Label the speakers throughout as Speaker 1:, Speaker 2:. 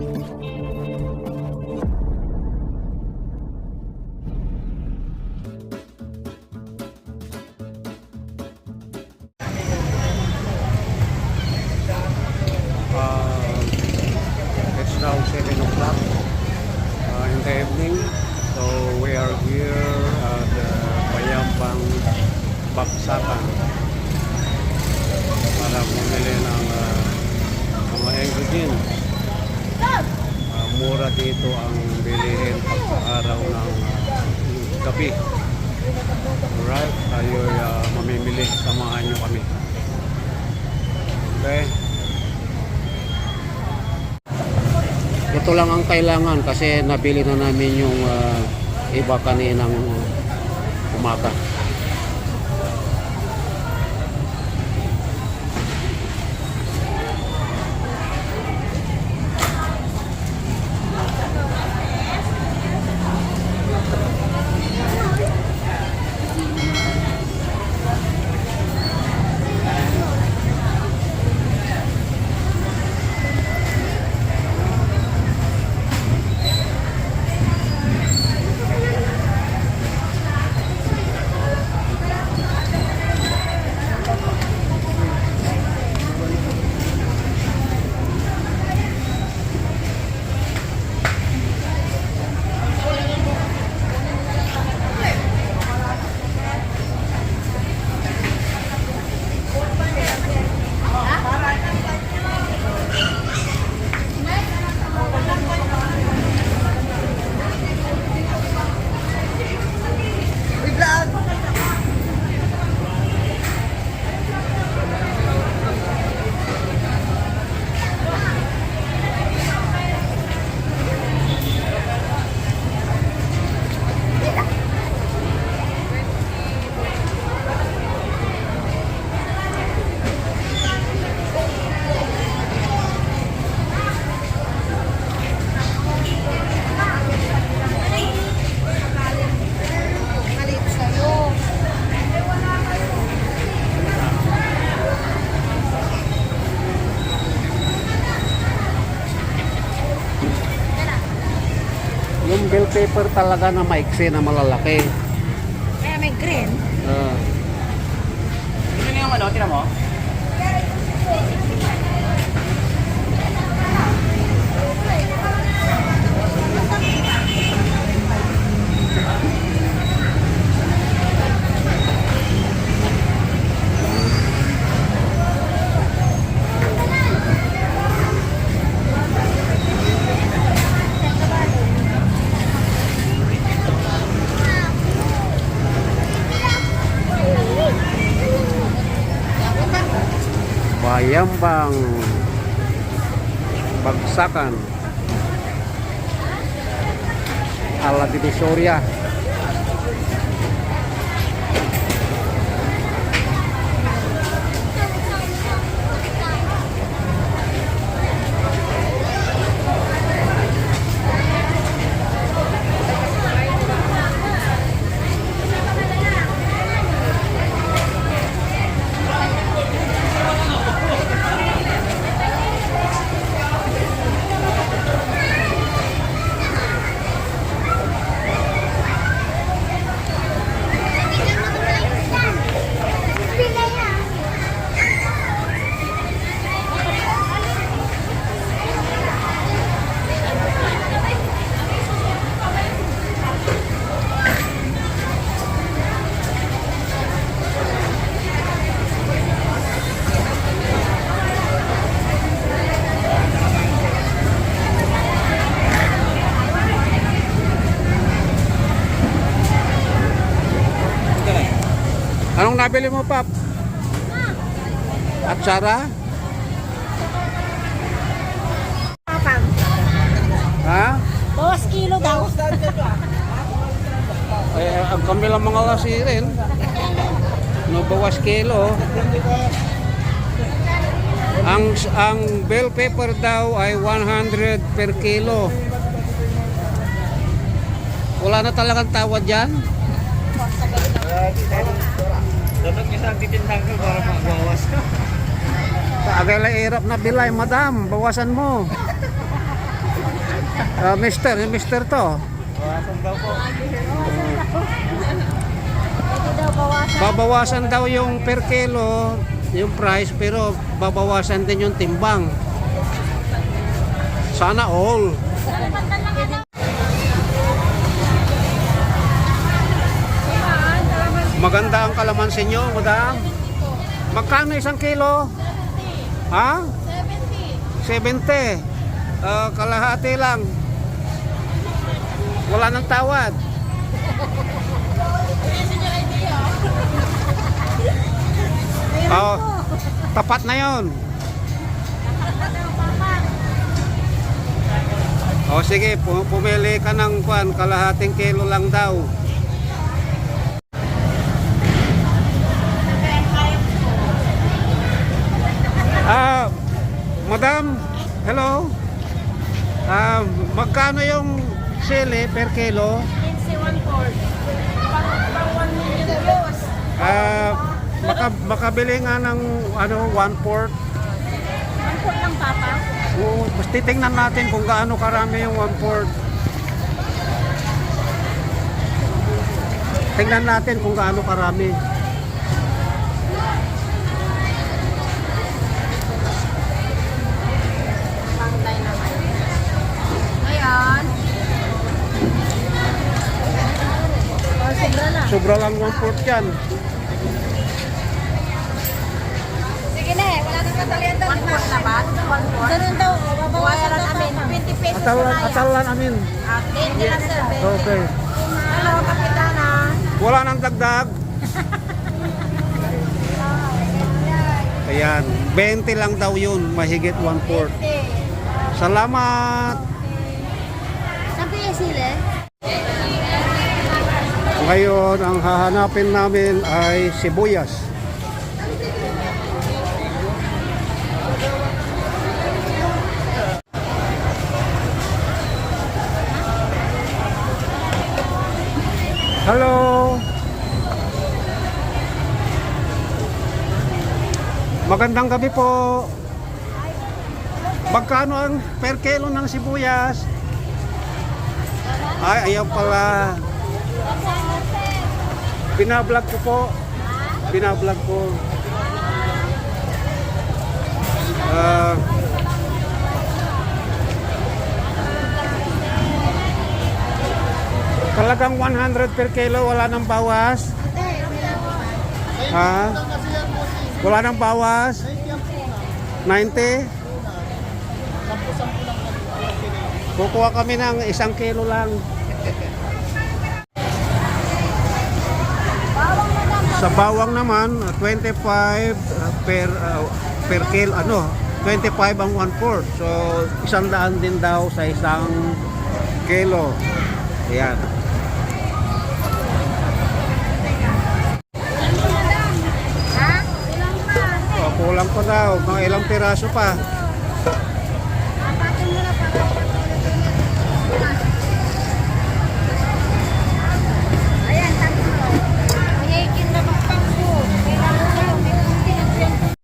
Speaker 1: It's now 7 o'clock in the evening. So we are here at Bayambang Baksakan para bumili ng mga ingredients. Mura dito ang bilihin pagka araw ng gabi. Alright, tayo mamimili. Samahan nyo kami. Okay. Ito lang ang kailangan kasi nabili na namin yung iba kaninang umaga. Yung bell pepper talaga na maiksi na malalaki.
Speaker 2: Kaya may green.
Speaker 3: Ano yung ano? Tira mo?
Speaker 1: Bayambang Bagsakan ala Divisoria. Anong nabili mo, Pap? Atsara?
Speaker 2: Papang.
Speaker 1: Ha?
Speaker 2: Bawas kilo daw.
Speaker 1: Ang kami lang mga lasirin. No, bawas kilo. Ang bell pepper daw ay 100 per kilo. Wala na talagang tawad dyan?
Speaker 3: Dapat isa ang titindang ka para magbawas ka.
Speaker 1: Agay lang hirap na bilay, madam. Bawasan mo. Mister to.
Speaker 3: Bawasan daw po.
Speaker 2: Ito daw bawasan.
Speaker 1: Babawasan daw yung per kilo, yung price, pero babawasan din yung timbang. Sana all. Maganda ang kalamansi nyo, madam. Magkano isang kilo? Ha? 70. Kalahati lang. Wala nang tawad. Oh, tapat na yon. O sige, pumili ka ng kalahating kilo lang daw. Madam, hello. Magkano yung sili per kilo?
Speaker 2: 1/4. Pang 1 million views.
Speaker 1: Makabili nga ng 1/4.
Speaker 2: 1/4 lang, Papa.
Speaker 1: Oo, mas titingnan natin kung gaano karami yung 1/4. Tingnan natin kung gaano karami.
Speaker 2: Pangtay naman. Ngayon. Oh, sobra na.
Speaker 1: Sobra lang 1/4 yan.
Speaker 2: Sige na, wala nang katalian daw. 1/4 na ba? 1/4? Ganun daw, babawasan namin. 20 pesos
Speaker 1: Atalan amin.
Speaker 2: Hindi na, sir.
Speaker 1: Okay.
Speaker 2: Hello, Kapitana.
Speaker 1: Wala nang dagdag. Ayan, 20 lang daw yun, mahigit 1/4. Salamat.
Speaker 2: Sabi yung sili?
Speaker 1: Ngayon, ang hahanapin namin ay sibuyas. Hello. Magandang gabi po. Magkano ang per kilo ng sibuyas? Ay, ayaw pala. Binablog ko po. Binablog ko. Talagang 100 per kilo, wala nang bawas. Ha? Wala nang bawas. 90. Kukuha kami ng 1 kilo lang. Sa bawang naman, 25 per kilo, 25 ang 1/4. So, 100 din daw sa 1 kilo. Ayan.
Speaker 2: Ha? Ilang pa?
Speaker 1: O, kulang pa daw, mga ilang piraso pa.
Speaker 2: Apatin mo na pa. Ayan, tatlo. Mayakin na magpangko. Kailangan daw, may kunti ng 20.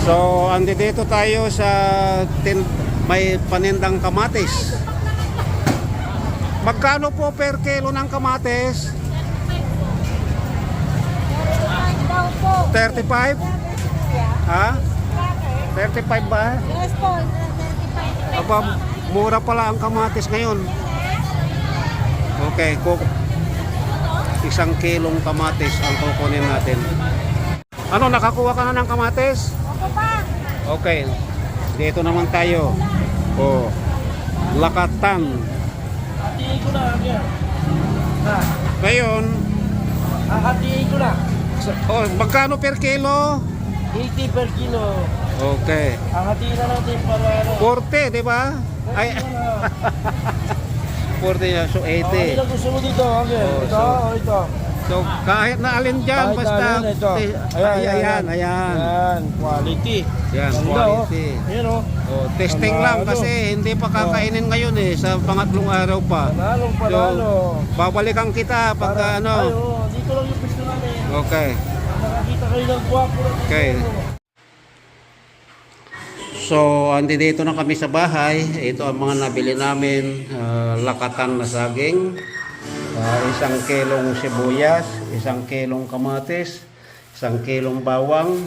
Speaker 1: So, andito tayo sa may panindang kamatis. Magkano po per kilo ng kamatis?
Speaker 2: 35 daw po.
Speaker 1: 35? Ha? 35 ba?
Speaker 2: Yes po, 35.
Speaker 1: Aba, mura pala ang kamatis ngayon. Okay, 1 kilong kamatis ang kukunin natin. Ano, nakakuha ka na ng kamatis?
Speaker 2: Opo pa.
Speaker 1: Okay, dito naman tayo. Oh, lakatan.
Speaker 3: Hatiin ko na.
Speaker 1: Ngayon,
Speaker 3: Hatiin ko na.
Speaker 1: magkano per kilo?
Speaker 3: 80 per kilo.
Speaker 1: Okay.
Speaker 3: Hatiin na natin para
Speaker 1: 40, di ba? Ay, 40 yan. So, 80.
Speaker 3: Ano gusto mo dito?
Speaker 1: Oh,
Speaker 3: Ito
Speaker 1: so-
Speaker 3: o ito?
Speaker 1: So, kahit na alin dyan,
Speaker 3: Kahit
Speaker 1: basta...
Speaker 3: alin, ito.
Speaker 1: Ayan.
Speaker 3: Yan, quality.
Speaker 1: Yan,
Speaker 3: Ganda,
Speaker 1: quality.
Speaker 3: Oh. Ayan o.
Speaker 1: Oh, testing lang kasi hindi pa kakainin ngayon sa pangatlong araw pa.
Speaker 3: Panalong panalo.
Speaker 1: Babalikan kita pagka
Speaker 3: Ay, dito lang yung pwesto namin.
Speaker 1: Okay.
Speaker 3: Nakakita kayo ng guwapo.
Speaker 1: Okay. So, andi dito na kami sa bahay. Ito ang mga nabili namin. Lakatan na saging. 1 kilong sibuyas. 1 kilong kamatis. 1 kilong bawang.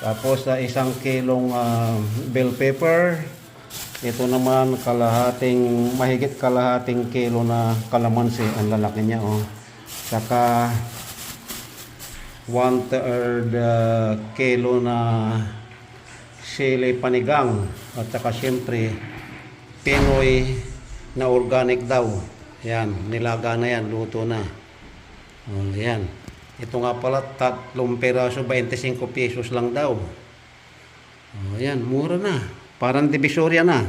Speaker 1: Tapos 1 kilong bell pepper. Ito naman mahigit kalahating kilo na kalamansi. Ang lalaki niya, oh. Saka 1/3 kilo na sili panigang. At saka syempre Pinoy na organic daw. Yan, nilaga na yan, luto na. Oh, yan. Ito nga pala 3 peraso, 25 pesos lang daw. Oh, yan, mura na. Parang Divisoria na.